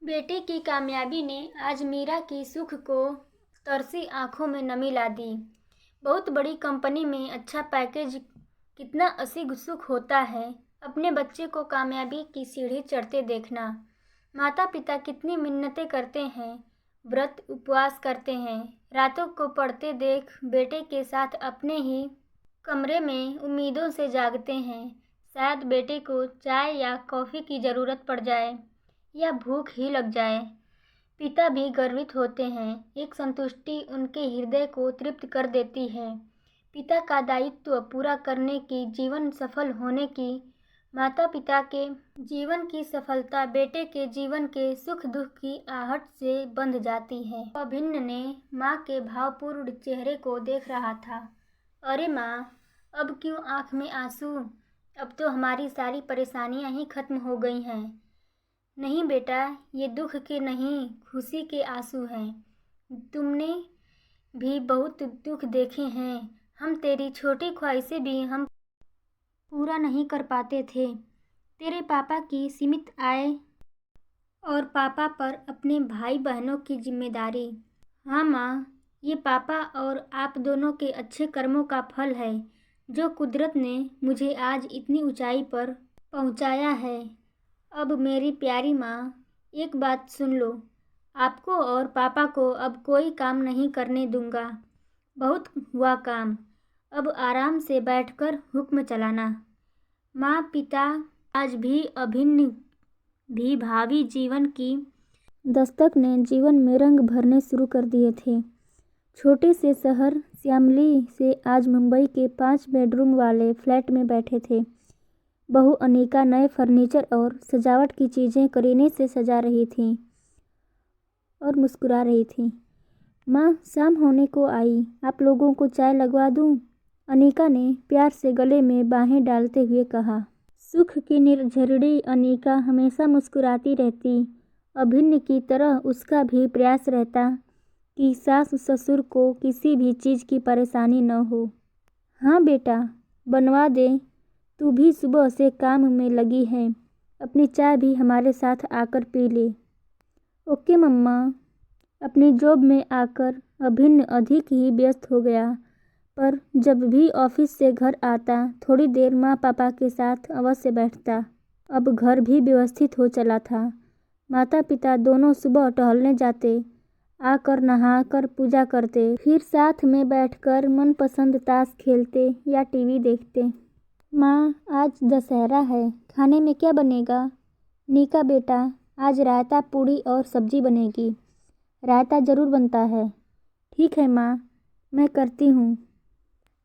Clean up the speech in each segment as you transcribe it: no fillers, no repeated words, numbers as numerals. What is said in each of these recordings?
बेटे की कामयाबी ने आज मीरा की सुख को तरसी आंखों में नमी ला दी। बहुत बड़ी कंपनी में अच्छा पैकेज कितना असीग सुख होता है अपने बच्चे को कामयाबी की सीढ़ी चढ़ते देखना। माता पिता कितनी मिन्नतें करते हैं, व्रत उपवास करते हैं, रातों को पढ़ते देख बेटे के साथ अपने ही कमरे में उम्मीदों से जागते हैं। शायद बेटे को चाय या कॉफ़ी की ज़रूरत पड़ जाए या भूख ही लग जाए। पिता भी गर्वित होते हैं। एक संतुष्टि उनके हृदय को तृप्त कर देती है। पिता का दायित्व पूरा करने की, जीवन सफल होने की, माता पिता के जीवन की सफलता बेटे के जीवन के सुख दुख की आहट से बंध जाती है। अभिन्न ने माँ के भावपूर्ण चेहरे को देख रहा था। अरे माँ, अब क्यों आँख में आंसू? अब तो हमारी सारी परेशानियाँ ही खत्म हो गई हैं। नहीं बेटा, ये दुख के नहीं, खुशी के आंसू हैं। तुमने भी बहुत दुख देखे हैं। हम तेरी छोटी ख्वाहिशें भी हम पूरा नहीं कर पाते थे। तेरे पापा की सीमित आय और पापा पर अपने भाई बहनों की जिम्मेदारी। हाँ माँ, ये पापा और आप दोनों के अच्छे कर्मों का फल है जो कुदरत ने मुझे आज इतनी ऊंचाई पर पहुंचाया है। अब मेरी प्यारी माँ, एक बात सुन लो। आपको और पापा को अब कोई काम नहीं करने दूंगा। बहुत हुआ काम। अब आराम से बैठकर हुक्म चलाना। माँ पिता आज भी अभिन्न भी भावी जीवन की दस्तक ने जीवन में रंग भरने शुरू कर दिए थे। छोटे से शहर श्यामली से आज मुंबई के 5 बेडरूम वाले फ्लैट में बैठे थे। बहू अनीका नए फर्नीचर और सजावट की चीज़ें करीने से सजा रही थी और मुस्कुरा रही थी। माँ, शाम होने को आई, आप लोगों को चाय लगवा दूँ? अनीका ने प्यार से गले में बाहें डालते हुए कहा। सुख की निर्झरिणी अनीका हमेशा मुस्कुराती रहती। अभिन्न की तरह उसका भी प्रयास रहता कि सास ससुर को किसी भी चीज़ की परेशानी न हो। हाँ बेटा, बनवा दे। तू भी सुबह से काम में लगी है, अपनी चाय भी हमारे साथ आकर पी ले। ओके मम्मा। अपनी जॉब में आकर अभिन्न अधिक ही व्यस्त हो गया, पर जब भी ऑफिस से घर आता थोड़ी देर माँ पापा के साथ अवश्य बैठता। अब घर भी व्यवस्थित हो चला था। माता पिता दोनों सुबह टहलने जाते, आकर नहाकर पूजा करते, फिर साथ में बैठकर मनपसंद ताश खेलते या टीवी देखते। माँ, आज दशहरा है, खाने में क्या बनेगा? नीका बेटा, आज रायता पूड़ी और सब्जी बनेगी। रायता ज़रूर बनता है। ठीक है माँ, मैं करती हूँ।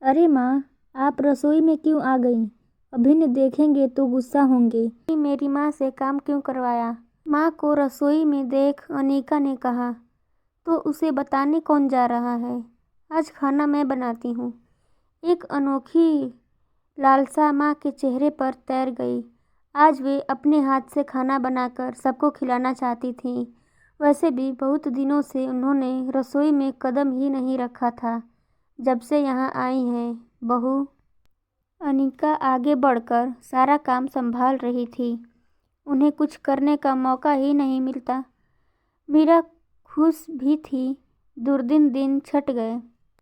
अरे माँ, आप रसोई में क्यों आ गई? अभिन्न देखेंगे तो गुस्सा होंगे। मेरी माँ से काम क्यों करवाया? माँ को रसोई में देख अनीका ने कहा। तो उसे बताने कौन जा रहा है? आज खाना मैं बनाती हूँ। एक अनोखी लालसा माँ के चेहरे पर तैर गई। आज वे अपने हाथ से खाना बनाकर सबको खिलाना चाहती थीं। वैसे भी बहुत दिनों से उन्होंने रसोई में कदम ही नहीं रखा था। जब से यहाँ आई हैं, बहू अनीका आगे बढ़कर सारा काम संभाल रही थी। उन्हें कुछ करने का मौका ही नहीं मिलता। मीरा खुश भी थी। दुर्दिन दिन छट गए।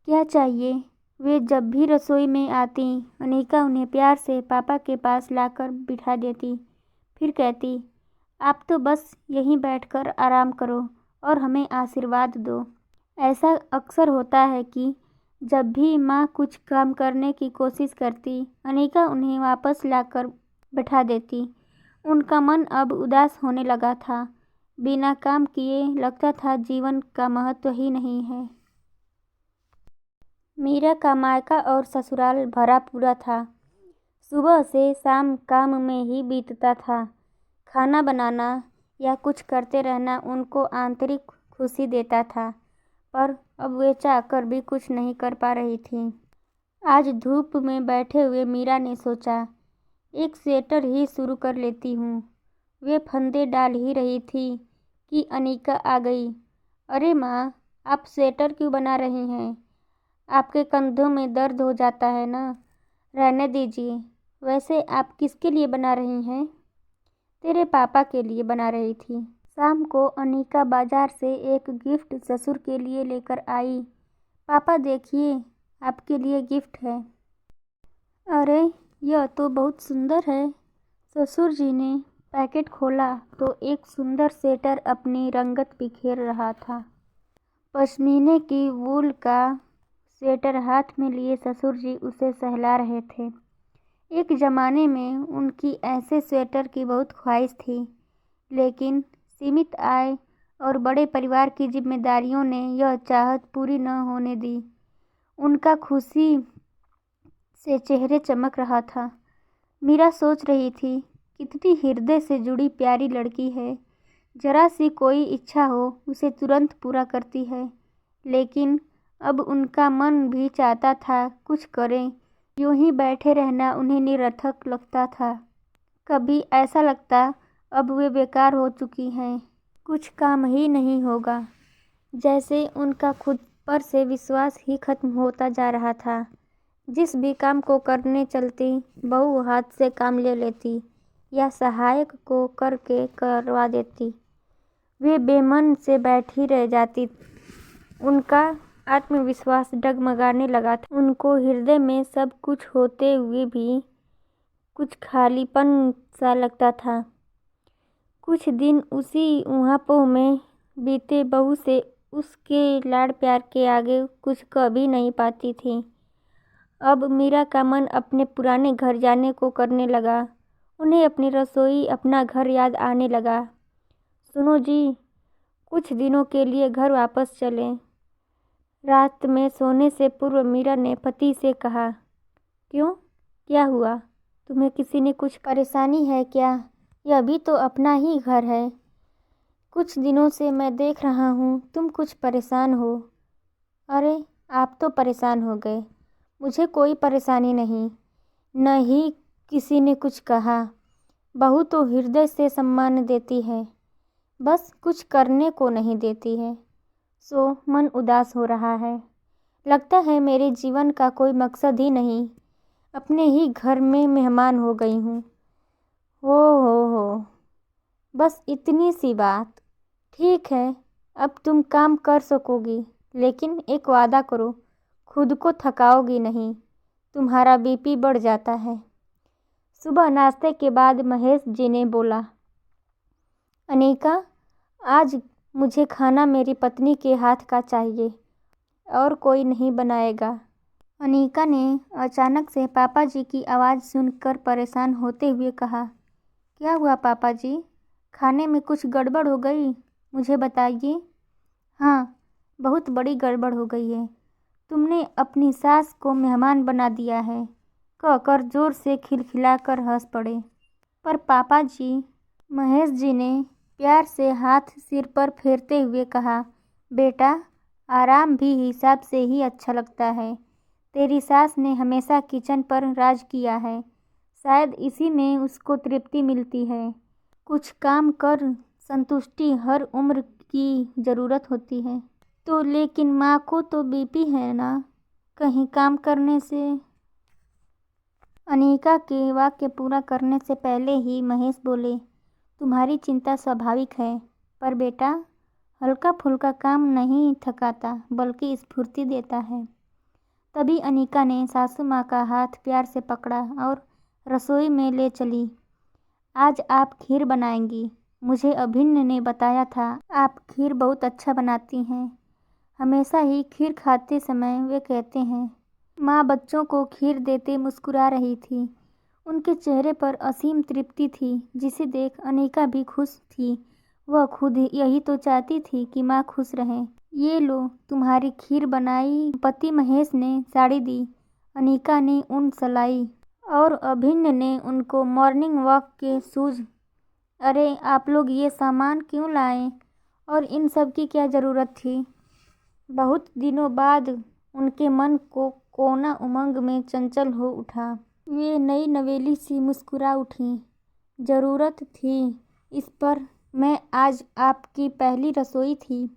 क्या चाहिए? वे जब भी रसोई में आती, अनीका उन्हें प्यार से पापा के पास लाकर बिठा देती। फिर कहती, आप तो बस यहीं बैठकर आराम करो और हमें आशीर्वाद दो। ऐसा अक्सर होता है कि जब भी माँ कुछ काम करने की कोशिश करती, अनीका उन्हें वापस लाकर बैठा देती। उनका मन अब उदास होने लगा था। बिना काम किए लगता था जीवन का महत्व ही नहीं है। मीरा का मायका और ससुराल भरा पूरा था। सुबह से शाम काम में ही बीतता था। खाना बनाना या कुछ करते रहना उनको आंतरिक खुशी देता था, पर अब वे चाहकर भी कुछ नहीं कर पा रही थी। आज धूप में बैठे हुए मीरा ने सोचा, एक स्वेटर ही शुरू कर लेती हूँ। वे फंदे डाल ही रही थी कि अनीका आ गई। अरे माँ, आप स्वेटर क्यों बना रही हैं? आपके कंधों में दर्द हो जाता है ना? रहने दीजिए। वैसे आप किसके लिए बना रही हैं? तेरे पापा के लिए बना रही थी। शाम को अनीका बाजार से एक गिफ्ट ससुर के लिए लेकर आई। पापा देखिए, आपके लिए गिफ्ट है। अरे, यह तो बहुत सुंदर है। ससुर जी ने पैकेट खोला तो एक सुंदर स्वेटर अपनी रंगत बिखेर रहा था। पश्मीने की वूल का स्वेटर हाथ में लिए ससुर जी उसे सहला रहे थे। एक ज़माने में उनकी ऐसे स्वेटर की बहुत ख्वाहिश थी, लेकिन सीमित आय और बड़े परिवार की जिम्मेदारियों ने यह चाहत पूरी न होने दी। उनका खुशी से चेहरे चमक रहा था। मीरा सोच रही थी, कितनी हृदय से जुड़ी प्यारी लड़की है। जरा सी कोई इच्छा हो उसे तुरंत पूरा करती है। लेकिन अब उनका मन भी चाहता था कुछ करें। यूं ही बैठे रहना उन्हें निरर्थक लगता था। कभी ऐसा लगता अब वे बेकार हो चुकी हैं, कुछ काम ही नहीं होगा। जैसे उनका खुद पर से विश्वास ही खत्म होता जा रहा था। जिस भी काम को करने चलती, बहू हाथ से काम ले लेती या सहायक को करके करवा देती। वे बेमन से बैठी रह जाती। उनका आत्मविश्वास डगमगाने लगा था। उनको हृदय में सब कुछ होते हुए भी कुछ खालीपन सा लगता था। कुछ दिन उसी ऊहापोह में बीते। बहू से उसके लाड़ प्यार के आगे कुछ कह भी नहीं पाती थी। अब मीरा का मन अपने पुराने घर जाने को करने लगा। उन्हें अपनी रसोई, अपना घर याद आने लगा। सुनो जी, कुछ दिनों के लिए घर वापस चलें। रात में सोने से पूर्व मीरा ने पति से कहा। क्यों, क्या हुआ? तुम्हें किसी ने कुछ परेशानी है क्या? यह भी तो अपना ही घर है। कुछ दिनों से मैं देख रहा हूँ तुम कुछ परेशान हो। अरे, आप तो परेशान हो गए। मुझे कोई परेशानी नहीं, न ही किसी ने कुछ कहा। बहू तो हृदय से सम्मान देती है, बस कुछ करने को नहीं देती है। सो मन उदास हो रहा है। लगता है मेरे जीवन का कोई मकसद ही नहीं। अपने ही घर में मेहमान हो गई हूँ। हो, बस इतनी सी बात। ठीक है, अब तुम काम कर सकोगी, लेकिन एक वादा करो, खुद को थकाओगी नहीं। तुम्हारा बीपी बढ़ जाता है। सुबह नाश्ते के बाद महेश जी ने बोला, अनीका, आज मुझे खाना मेरी पत्नी के हाथ का चाहिए और कोई नहीं बनाएगा। अनीका ने अचानक से पापा जी की आवाज़ सुनकर परेशान होते हुए कहा, क्या हुआ पापा जी? खाने में कुछ गड़बड़ हो गई? मुझे बताइए। हाँ, बहुत बड़ी गड़बड़ हो गई है। तुमने अपनी सास को मेहमान बना दिया है, कहकर जोर से खिलखिलाकर हंस पड़े। पर पापा जी, महेश जी ने प्यार से हाथ सिर पर फेरते हुए कहा, बेटा, आराम भी हिसाब से ही अच्छा लगता है। तेरी सास ने हमेशा किचन पर राज किया है, शायद इसी में उसको तृप्ति मिलती है। कुछ काम कर संतुष्टि हर उम्र की ज़रूरत होती है। तो लेकिन माँ को तो बीपी है ना, कहीं काम करने से। अनीका के वाक्य पूरा करने से पहले ही महेश बोले, तुम्हारी चिंता स्वाभाविक है, पर बेटा, हल्का फुल्का काम नहीं थकाता बल्कि स्फूर्ति देता है। तभी अनीका ने सासू माँ का हाथ प्यार से पकड़ा और रसोई में ले चली। आज आप खीर बनाएंगी। मुझे अभिन्न ने बताया था आप खीर बहुत अच्छा बनाती हैं। हमेशा ही खीर खाते समय वे कहते हैं। माँ बच्चों को खीर देते मुस्कुरा रही थी। उनके चेहरे पर असीम तृप्ति थी, जिसे देख अनीका भी खुश थी। वह खुद यही तो चाहती थी कि माँ खुश रहें। ये लो, तुम्हारी खीर बनाई। पति महेश ने साड़ी दी, अनीका ने ऊन सलाई और अभिन्न ने उनको मॉर्निंग वॉक के शूज। अरे, आप लोग ये सामान क्यों लाए और इन सब की क्या ज़रूरत थी? बहुत दिनों बाद उनके मन को कोना उमंग में चंचल हो उठा। वे नई नवेली सी मुस्कुरा उठी। ज़रूरत थी इस पर मैं आज आपकी पहली रसोई थी।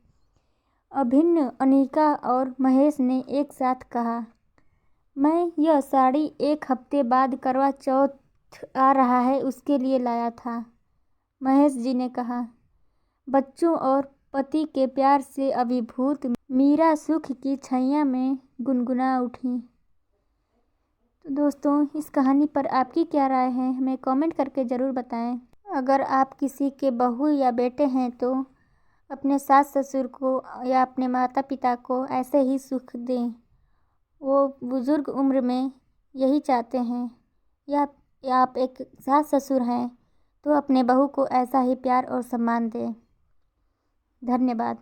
अभिन्न, अनीका और महेश ने एक साथ कहा। मैं यह साड़ी एक हफ्ते बाद करवा चौथ आ रहा है उसके लिए लाया था, महेश जी ने कहा। बच्चों और पति के प्यार से अभिभूत मीरा सुख की छैया में गुनगुना उठी। तो दोस्तों, इस कहानी पर आपकी क्या राय है, हमें कमेंट करके ज़रूर बताएं। अगर आप किसी के बहू या बेटे हैं तो अपने सास ससुर को या अपने माता पिता को ऐसे ही सुख दें। वो बुज़ुर्ग उम्र में यही चाहते हैं। या आप एक सास ससुर हैं तो अपने बहू को ऐसा ही प्यार और सम्मान दें। धन्यवाद।